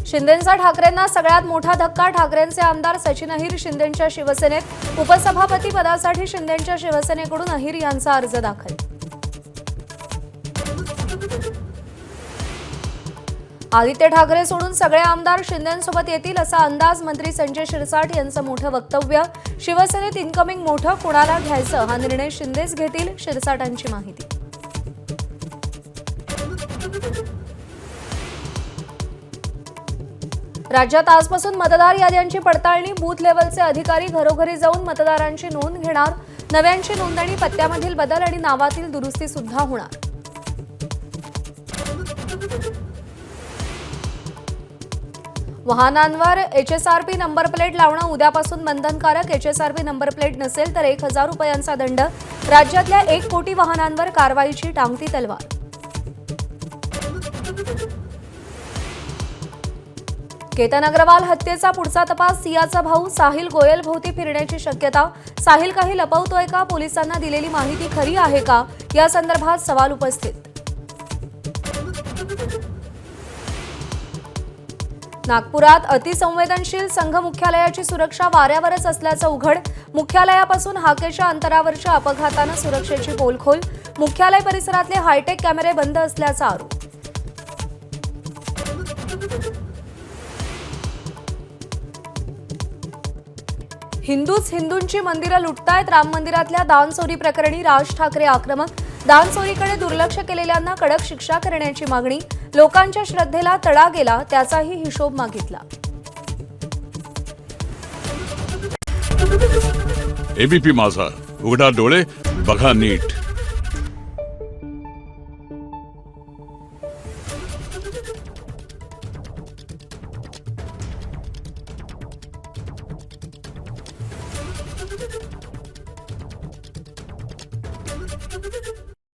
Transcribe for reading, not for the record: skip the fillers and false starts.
शिंदेंचा ठाकरेंना सगळ्यात मोठा धक्का। ठाकरेंचे आमदार सचिन अहिर शिंदेंच्या शिवसेनेत। उपसभापती पदासाठी शिंदेंच्या शिवसेनेकडून अहिर यांचा अर्ज दाखल। आदित्य ठाकरे सोडून सगळे आमदार शिंदेंसोबत येतील असा अंदाज। मंत्री संजय शिरसाट यांचं मोठं वक्तव्य। शिवसेनेत इनकमिंग मोठं कोणाला घ्यायचं हा निर्णय शिंदेच घेतील, शिरसाटांची माहिती। राज्यात आजपासून मतदार याद्यांची पडताळणी। बूथ लेव्हलचे अधिकारी घरोघरी जाऊन मतदारांची नोंद घेणार। नव्यांची नोंदणी, पत्त्यामधील बदल आणि नावातील दुरुस्ती सुद्धा होणार। वाहनांवर HSRP नंबर प्लेट लावणं उद्यापासून बंधनकारक। HSRP नंबर प्लेट नसेल तर 1000 रुपयांचा दंड। राज्यातल्या 1 कोटी वाहनांवर कारवाईची टांगती तलवार। केतन अग्रवाल हत्येचा पुढचा तपास। सियाचा भाऊ साहिल गोयल भोवती फिरण्याची शक्यता। साहिल काही लपवतोय का? पोलिसांना दिलेली माहिती खरी आहे का? या संदर्भात सवाल उपस्थित। नागपुरात अतिसंवेदनशील संघ मुख्यालयाची सुरक्षा वाऱ्यावरच असल्याचं उघड। मुख्यालयापासून हाकेच्या अंतरावरच्या अपघातानं सुरक्षेची पोलखोल। मुख्यालय परिसरातले हायटेक कॅमेरे बंद असल्याचा आरोप। हिंदूच हिंदूंची मंदिरं लुटतायत। राम मंदिरातल्या दानचोरी प्रकरणी राज ठाकरे आक्रमक। दानचोरीकडे दुर्लक्ष केलेल्यांना कडक शिक्षा करण्याची मागणी। लोकांच्या श्रद्धेला तडा गेला त्याचाही हिशोब मागितला। एबीपी माझा, उघडा डोळे बघा नीट।